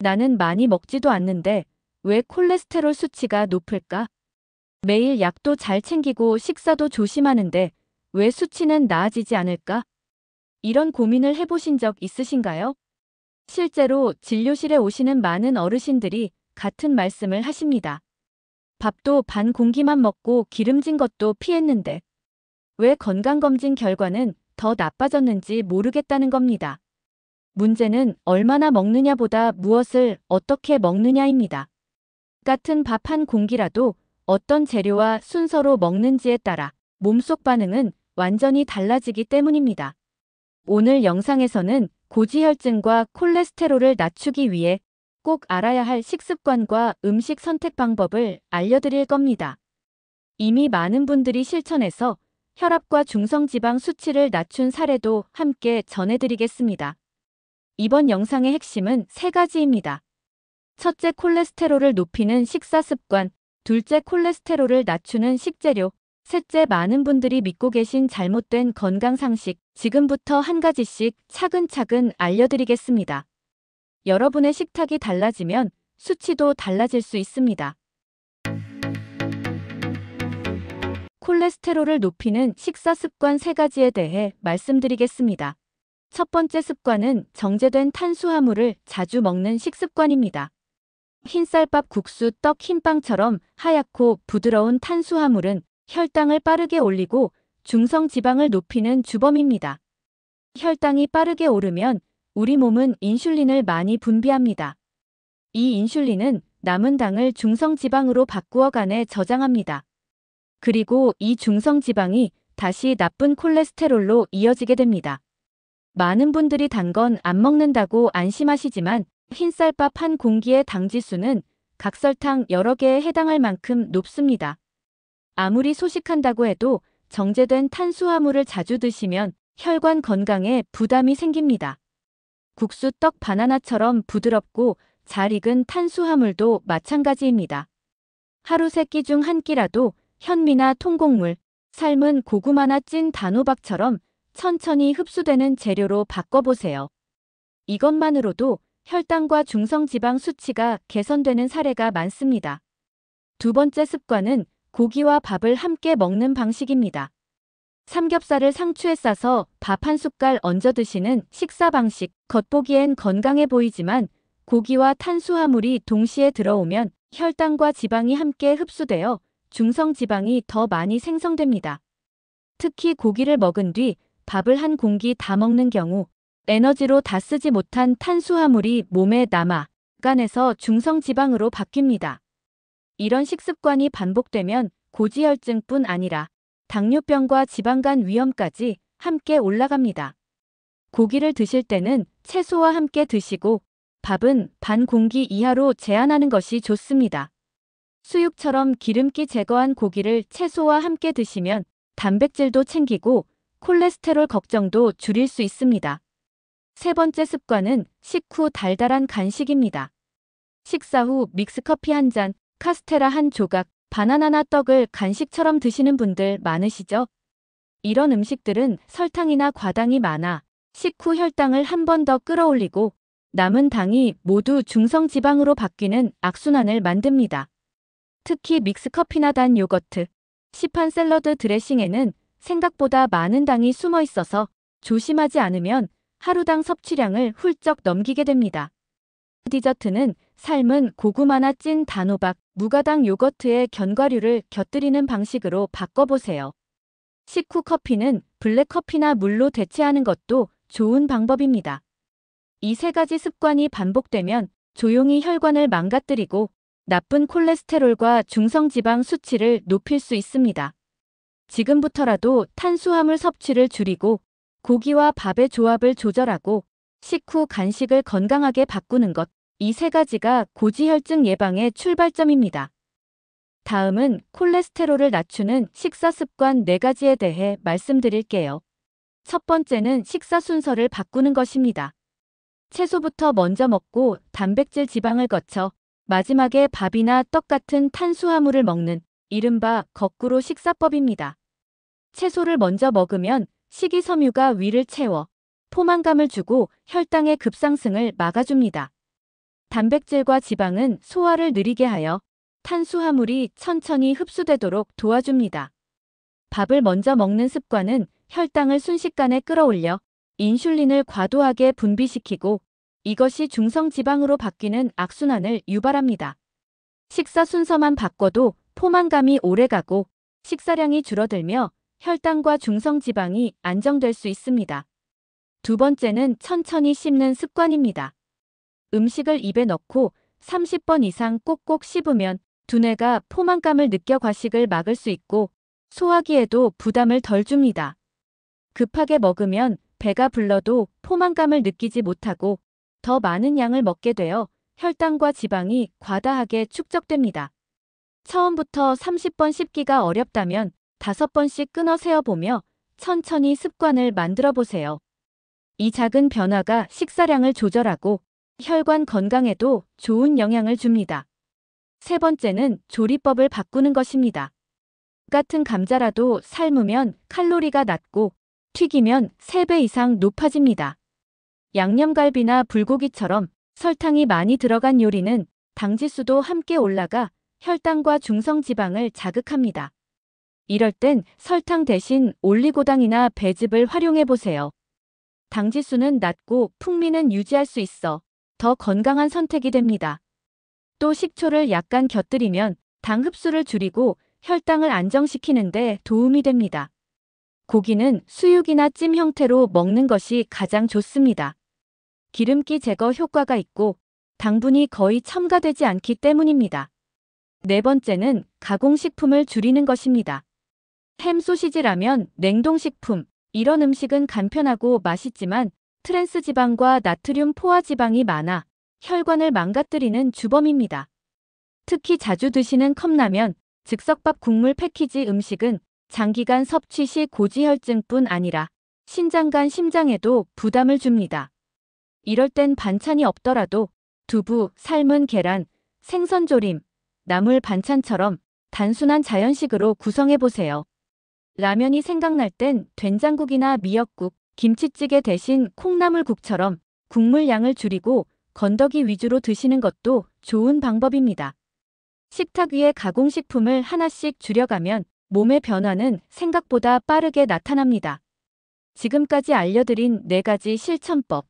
나는 많이 먹지도 않는데 왜 콜레스테롤 수치가 높을까? 매일 약도 잘 챙기고 식사도 조심하는데 왜 수치는 나아지지 않을까? 이런 고민을 해보신 적 있으신가요? 실제로 진료실에 오시는 많은 어르신들이 같은 말씀을 하십니다. 밥도 반 공기만 먹고 기름진 것도 피했는데 왜 건강검진 결과는 더 나빠졌는지 모르겠다는 겁니다. 문제는 얼마나 먹느냐보다 무엇을 어떻게 먹느냐입니다. 같은 밥 한 공기라도 어떤 재료와 순서로 먹는지에 따라 몸속 반응은 완전히 달라지기 때문입니다. 오늘 영상에서는 고지혈증과 콜레스테롤을 낮추기 위해 꼭 알아야 할 식습관과 음식 선택 방법을 알려드릴 겁니다. 이미 많은 분들이 실천해서 혈압과 중성지방 수치를 낮춘 사례도 함께 전해드리겠습니다. 이번 영상의 핵심은 세 가지입니다. 첫째, 콜레스테롤을 높이는 식사 습관. 둘째, 콜레스테롤을 낮추는 식재료. 셋째, 많은 분들이 믿고 계신 잘못된 건강 상식. 지금부터 한 가지씩 차근차근 알려드리겠습니다. 여러분의 식탁이 달라지면 수치도 달라질 수 있습니다. 콜레스테롤을 높이는 식사 습관 세 가지에 대해 말씀드리겠습니다. 첫 번째 습관은 정제된 탄수화물을 자주 먹는 식습관입니다. 흰쌀밥, 국수, 떡, 흰빵처럼 하얗고 부드러운 탄수화물은 혈당을 빠르게 올리고 중성지방을 높이는 주범입니다. 혈당이 빠르게 오르면 우리 몸은 인슐린을 많이 분비합니다. 이 인슐린은 남은 당을 중성지방으로 바꾸어 간에 저장합니다. 그리고 이 중성지방이 다시 나쁜 콜레스테롤로 이어지게 됩니다. 많은 분들이 단 건 안 먹는다고 안심하시지만 흰쌀밥 한 공기의 당지수는 각설탕 여러 개에 해당할 만큼 높습니다. 아무리 소식한다고 해도 정제된 탄수화물을 자주 드시면 혈관 건강에 부담이 생깁니다. 국수, 떡, 바나나처럼 부드럽고 잘 익은 탄수화물도 마찬가지입니다. 하루 3끼 중 1끼라도 현미나 통곡물, 삶은 고구마나 찐 단호박처럼 천천히 흡수되는 재료로 바꿔보세요. 이것만으로도 혈당과 중성지방 수치가 개선되는 사례가 많습니다. 두 번째 습관은 고기와 밥을 함께 먹는 방식입니다. 삼겹살을 상추에 싸서 밥 한 숟갈 얹어 드시는 식사 방식. 겉보기엔 건강해 보이지만 고기와 탄수화물이 동시에 들어오면 혈당과 지방이 함께 흡수되어 중성지방이 더 많이 생성됩니다. 특히 고기를 먹은 뒤 밥을 한 공기 다 먹는 경우 에너지로 다 쓰지 못한 탄수화물이 몸에 남아 간에서 중성지방으로 바뀝니다. 이런 식습관이 반복되면 고지혈증뿐 아니라 당뇨병과 지방간 위험까지 함께 올라갑니다. 고기를 드실 때는 채소와 함께 드시고 밥은 반 공기 이하로 제한하는 것이 좋습니다. 수육처럼 기름기 제거한 고기를 채소와 함께 드시면 단백질도 챙기고 콜레스테롤 걱정도 줄일 수 있습니다. 세 번째 습관은 식후 달달한 간식입니다. 식사 후 믹스커피 한 잔, 카스테라 한 조각, 바나나나 떡을 간식처럼 드시는 분들 많으시죠? 이런 음식들은 설탕이나 과당이 많아 식후 혈당을 한 번 더 끌어올리고 남은 당이 모두 중성지방으로 바뀌는 악순환을 만듭니다. 특히 믹스커피나 단 요거트, 시판 샐러드 드레싱에는 생각보다 많은 당이 숨어 있어서 조심하지 않으면 하루당 섭취량을 훌쩍 넘기게 됩니다. 디저트는 삶은 고구마나 찐 단호박, 무가당 요거트에 견과류를 곁들이는 방식으로 바꿔보세요. 식후 커피는 블랙커피나 물로 대체하는 것도 좋은 방법입니다. 이 세 가지 습관이 반복되면 조용히 혈관을 망가뜨리고 나쁜 콜레스테롤과 중성지방 수치를 높일 수 있습니다. 지금부터라도 탄수화물 섭취를 줄이고 고기와 밥의 조합을 조절하고 식후 간식을 건강하게 바꾸는 것, 이 세 가지가 고지혈증 예방의 출발점입니다. 다음은 콜레스테롤을 낮추는 식사 습관 4가지에 대해 말씀드릴게요. 첫 번째는 식사 순서를 바꾸는 것입니다. 채소부터 먼저 먹고 단백질 지방을 거쳐 마지막에 밥이나 떡 같은 탄수화물을 먹는 이른바 거꾸로 식사법입니다. 채소를 먼저 먹으면 식이섬유가 위를 채워 포만감을 주고 혈당의 급상승을 막아줍니다. 단백질과 지방은 소화를 느리게 하여 탄수화물이 천천히 흡수되도록 도와줍니다. 밥을 먼저 먹는 습관은 혈당을 순식간에 끌어올려 인슐린을 과도하게 분비시키고 이것이 중성지방으로 바뀌는 악순환을 유발합니다. 식사 순서만 바꿔도 포만감이 오래가고 식사량이 줄어들며 혈당과 중성지방이 안정될 수 있습니다. 두 번째는 천천히 씹는 습관입니다. 음식을 입에 넣고 30번 이상 꼭꼭 씹으면 두뇌가 포만감을 느껴 과식을 막을 수 있고 소화기에도 부담을 덜 줍니다. 급하게 먹으면 배가 불러도 포만감을 느끼지 못하고 더 많은 양을 먹게 되어 혈당과 지방이 과다하게 축적됩니다. 처음부터 30번 씹기가 어렵다면 5번씩 끊어 세어보며 천천히 습관을 만들어 보세요. 이 작은 변화가 식사량을 조절하고 혈관 건강에도 좋은 영향을 줍니다. 세 번째는 조리법을 바꾸는 것입니다. 같은 감자라도 삶으면 칼로리가 낮고 튀기면 3배 이상 높아집니다. 양념갈비나 불고기처럼 설탕이 많이 들어간 요리는 당지수도 함께 올라가 혈당과 중성지방을 자극합니다. 이럴 땐 설탕 대신 올리고당이나 배즙을 활용해 보세요. 당지수는 낮고 풍미는 유지할 수 있어 더 건강한 선택이 됩니다. 또 식초를 약간 곁들이면 당 흡수를 줄이고 혈당을 안정시키는 데 도움이 됩니다. 고기는 수육이나 찜 형태로 먹는 것이 가장 좋습니다. 기름기 제거 효과가 있고 당분이 거의 첨가되지 않기 때문입니다. 네 번째는 가공식품을 줄이는 것입니다. 햄, 소시지, 라면, 냉동식품, 이런 음식은 간편하고 맛있지만 트랜스 지방과 나트륨 포화 지방이 많아 혈관을 망가뜨리는 주범입니다. 특히 자주 드시는 컵라면, 즉석밥 국물 패키지 음식은 장기간 섭취 시 고지혈증뿐 아니라 신장관 심장에도 부담을 줍니다. 이럴 땐 반찬이 없더라도 두부, 삶은 계란, 생선조림, 나물 반찬처럼 단순한 자연식으로 구성해보세요. 라면이 생각날 땐 된장국이나 미역국, 김치찌개 대신 콩나물국처럼 국물 양을 줄이고 건더기 위주로 드시는 것도 좋은 방법입니다. 식탁 위에 가공식품을 하나씩 줄여가면 몸의 변화는 생각보다 빠르게 나타납니다. 지금까지 알려드린 4가지 실천법.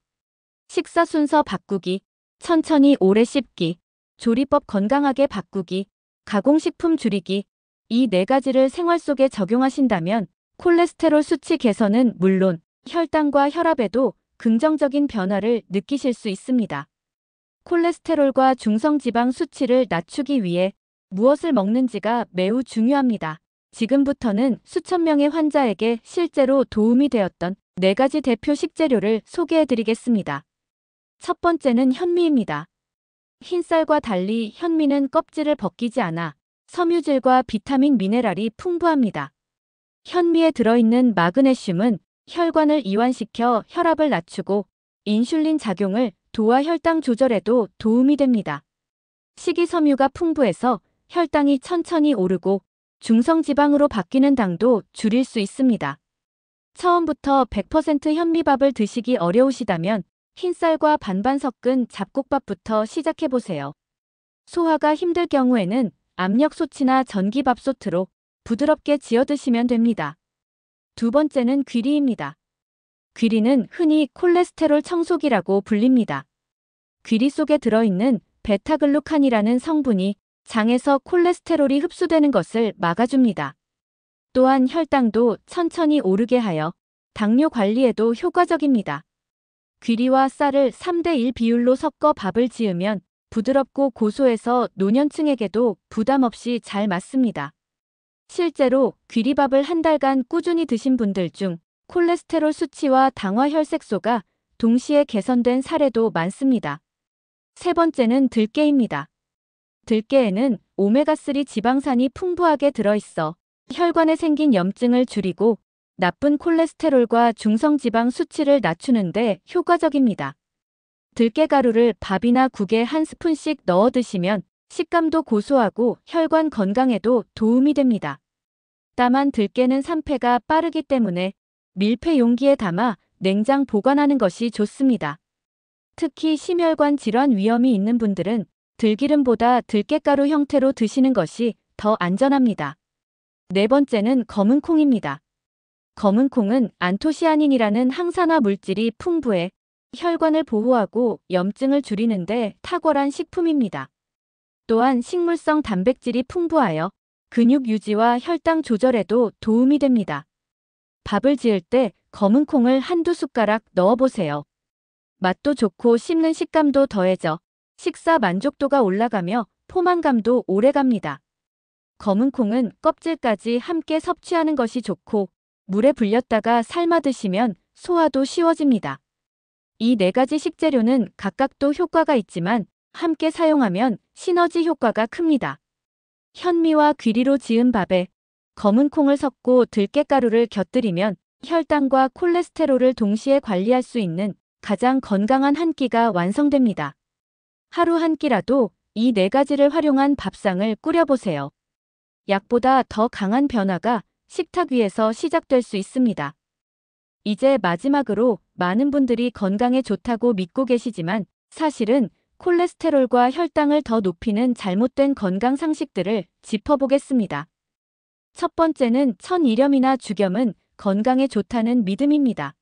식사 순서 바꾸기, 천천히 오래 씹기, 조리법 건강하게 바꾸기, 가공식품 줄이기. 이 4가지를 생활 속에 적용하신다면 콜레스테롤 수치 개선은 물론 혈당과 혈압에도 긍정적인 변화를 느끼실 수 있습니다. 콜레스테롤과 중성지방 수치를 낮추기 위해 무엇을 먹는지가 매우 중요합니다. 지금부터는 수천 명의 환자에게 실제로 도움이 되었던 4가지 대표 식재료를 소개해드리겠습니다. 첫 번째는 현미입니다. 흰쌀과 달리 현미는 껍질을 벗기지 않아 섬유질과 비타민 미네랄이 풍부합니다. 현미에 들어있는 마그네슘은 혈관을 이완시켜 혈압을 낮추고 인슐린 작용을 도와 혈당 조절에도 도움이 됩니다. 식이섬유가 풍부해서 혈당이 천천히 오르고 중성지방으로 바뀌는 당도 줄일 수 있습니다. 처음부터 100% 현미밥을 드시기 어려우시다면 흰쌀과 반반 섞은 잡곡밥부터 시작해보세요. 소화가 힘들 경우에는 압력솥이나 전기밥솥으로 부드럽게 지어 드시면 됩니다. 두 번째는 귀리입니다. 귀리는 흔히 콜레스테롤 청소기라고 불립니다. 귀리 속에 들어있는 베타글루칸이라는 성분이 장에서 콜레스테롤이 흡수되는 것을 막아줍니다. 또한 혈당도 천천히 오르게 하여 당뇨 관리에도 효과적입니다. 귀리와 쌀을 3대1 비율로 섞어 밥을 지으면 부드럽고 고소해서 노년층에게도 부담 없이 잘 맞습니다. 실제로 귀리밥을 한 달간 꾸준히 드신 분들 중 콜레스테롤 수치와 당화혈색소가 동시에 개선된 사례도 많습니다. 세 번째는 들깨입니다. 들깨에는 오메가3 지방산이 풍부하게 들어있어 혈관에 생긴 염증을 줄이고 나쁜 콜레스테롤과 중성지방 수치를 낮추는 데 효과적입니다. 들깨가루를 밥이나 국에 한 스푼씩 넣어 드시면 식감도 고소하고 혈관 건강에도 도움이 됩니다. 다만 들깨는 산패가 빠르기 때문에 밀폐 용기에 담아 냉장 보관하는 것이 좋습니다. 특히 심혈관 질환 위험이 있는 분들은 들기름보다 들깨가루 형태로 드시는 것이 더 안전합니다. 네 번째는 검은 콩입니다. 검은 콩은 안토시아닌이라는 항산화 물질이 풍부해 혈관을 보호하고 염증을 줄이는데 탁월한 식품입니다. 또한 식물성 단백질이 풍부하여 근육 유지와 혈당 조절에도 도움이 됩니다. 밥을 지을 때 검은 콩을 한두 숟가락 넣어보세요. 맛도 좋고 씹는 식감도 더해져 식사 만족도가 올라가며 포만감도 오래갑니다. 검은 콩은 껍질까지 함께 섭취하는 것이 좋고 물에 불렸다가 삶아 드시면 소화도 쉬워집니다. 이 네 가지 식재료는 각각도 효과가 있지만 함께 사용하면 시너지 효과가 큽니다. 현미와 귀리로 지은 밥에 검은 콩을 섞고 들깨가루를 곁들이면 혈당과 콜레스테롤을 동시에 관리할 수 있는 가장 건강한 한 끼가 완성됩니다. 하루 한 끼라도 이 네 가지를 활용한 밥상을 꾸려보세요. 약보다 더 강한 변화가 식탁 위에서 시작될 수 있습니다. 이제 마지막으로 많은 분들이 건강에 좋다고 믿고 계시지만 사실은 콜레스테롤과 혈당을 더 높이는 잘못된 건강 상식들을 짚어보겠습니다. 첫 번째는 천일염이나 죽염은 건강에 좋다는 믿음입니다.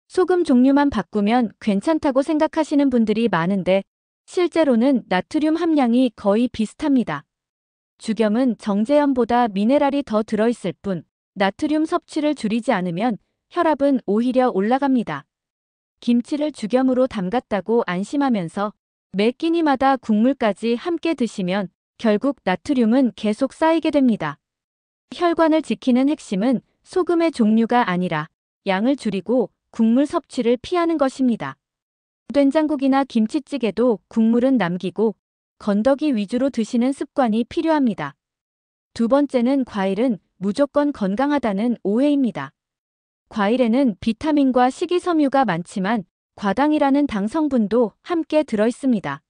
소금 종류만 바꾸면 괜찮다고 생각하시는 분들이 많은데 실제로는 나트륨 함량이 거의 비슷합니다. 죽염은 정제염보다 미네랄이 더 들어있을 뿐 나트륨 섭취를 줄이지 않으면 혈압은 오히려 올라갑니다. 김치를 죽염으로 담갔다고 안심하면서 매 끼니마다 국물까지 함께 드시면 결국 나트륨은 계속 쌓이게 됩니다. 혈관을 지키는 핵심은 소금의 종류가 아니라 양을 줄이고 국물 섭취를 피하는 것입니다. 된장국이나 김치찌개도 국물은 남기고 건더기 위주로 드시는 습관이 필요합니다. 두 번째는 과일은 무조건 건강하다는 오해입니다. 과일에는 비타민과 식이섬유가 많지만 과당이라는 당 성분도 함께 들어있습니다.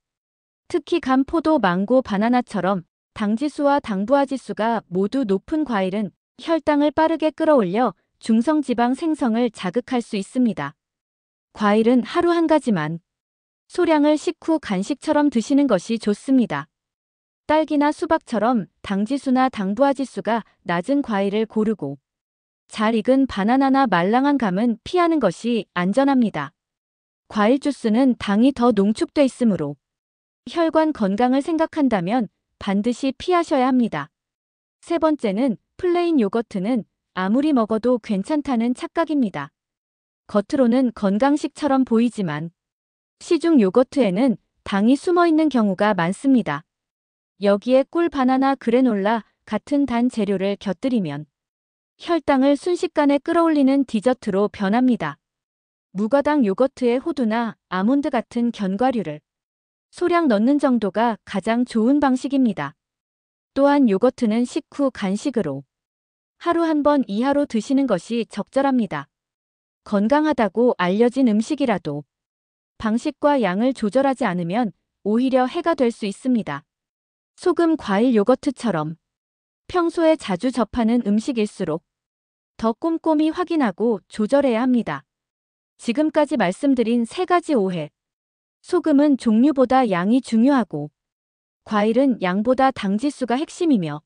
특히 감, 포도, 망고, 바나나처럼 당지수와 당부화지수가 모두 높은 과일은 혈당을 빠르게 끌어올려 중성지방 생성을 자극할 수 있습니다. 과일은 하루 한 가지만 소량을 식후 간식처럼 드시는 것이 좋습니다. 딸기나 수박처럼 당지수나 당부화지수가 낮은 과일을 고르고 잘 익은 바나나나 말랑한 감은 피하는 것이 안전합니다. 과일 주스는 당이 더 농축돼 있으므로 혈관 건강을 생각한다면 반드시 피하셔야 합니다. 세 번째는 플레인 요거트는 아무리 먹어도 괜찮다는 착각입니다. 겉으로는 건강식처럼 보이지만 시중 요거트에는 당이 숨어 있는 경우가 많습니다. 여기에 꿀, 바나나, 그래놀라 같은 단 재료를 곁들이면 혈당을 순식간에 끌어올리는 디저트로 변합니다. 무가당 요거트에 호두나 아몬드 같은 견과류를 소량 넣는 정도가 가장 좋은 방식입니다. 또한 요거트는 식후 간식으로 하루 한 번 이하로 드시는 것이 적절합니다. 건강하다고 알려진 음식이라도 방식과 양을 조절하지 않으면 오히려 해가 될 수 있습니다. 소금 과일 요거트처럼 평소에 자주 접하는 음식일수록 더 꼼꼼히 확인하고 조절해야 합니다. 지금까지 말씀드린 세 가지 오해. 소금은 종류보다 양이 중요하고 과일은 양보다 당지수가 핵심이며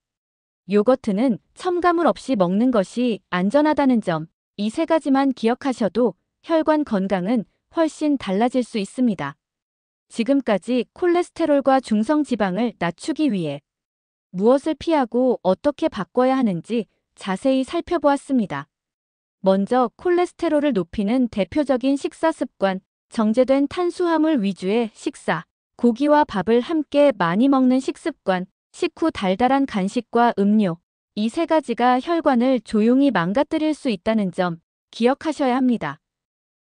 요거트는 첨가물 없이 먹는 것이 안전하다는 점, 이 세 가지만 기억하셔도 혈관 건강은 훨씬 달라질 수 있습니다. 지금까지 콜레스테롤과 중성지방을 낮추기 위해 무엇을 피하고 어떻게 바꿔야 하는지 자세히 살펴보았습니다. 먼저 콜레스테롤을 높이는 대표적인 식사 습관, 정제된 탄수화물 위주의 식사, 고기와 밥을 함께 많이 먹는 식습관, 식후 달달한 간식과 음료, 이 세 가지가 혈관을 조용히 망가뜨릴 수 있다는 점 기억하셔야 합니다.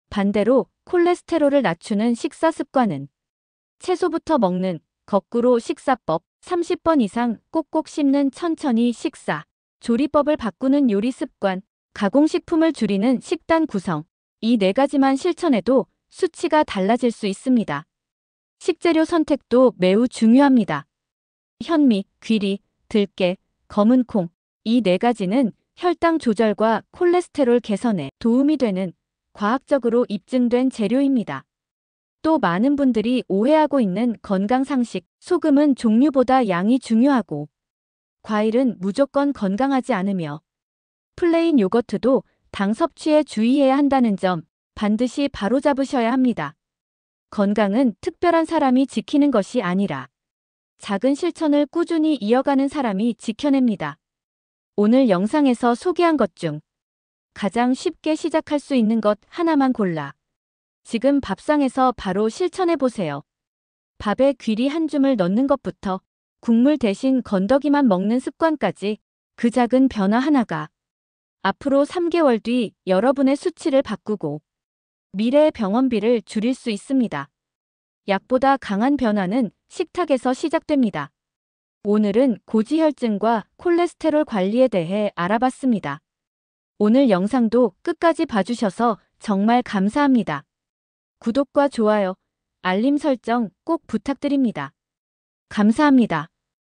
반대로 콜레스테롤을 낮추는 식사 습관은 채소부터 먹는 거꾸로 식사법, 30번 이상 꼭꼭 씹는 천천히 식사, 조리법을 바꾸는 요리 습관, 가공식품을 줄이는 식단 구성, 이 네 가지만 실천해도 수치가 달라질 수 있습니다. 식재료 선택도 매우 중요합니다. 현미, 귀리, 들깨, 검은 콩, 이 네 가지는 혈당 조절과 콜레스테롤 개선에 도움이 되는 과학적으로 입증된 재료입니다. 또 많은 분들이 오해하고 있는 건강 상식, 소금은 종류보다 양이 중요하고 과일은 무조건 건강하지 않으며 플레인 요거트도 당 섭취에 주의해야 한다는 점 반드시 바로잡으셔야 합니다. 건강은 특별한 사람이 지키는 것이 아니라 작은 실천을 꾸준히 이어가는 사람이 지켜냅니다. 오늘 영상에서 소개한 것 중 가장 쉽게 시작할 수 있는 것 하나만 골라 지금 밥상에서 바로 실천해 보세요. 밥에 귀리 한 줌을 넣는 것부터 국물 대신 건더기만 먹는 습관까지 그 작은 변화 하나가 앞으로 3개월 뒤 여러분의 수치를 바꾸고 미래의 병원비를 줄일 수 있습니다. 약보다 강한 변화는 식탁에서 시작됩니다. 오늘은 고지혈증과 콜레스테롤 관리에 대해 알아봤습니다. 오늘 영상도 끝까지 봐주셔서 정말 감사합니다. 구독과 좋아요, 알림 설정 꼭 부탁드립니다. 감사합니다.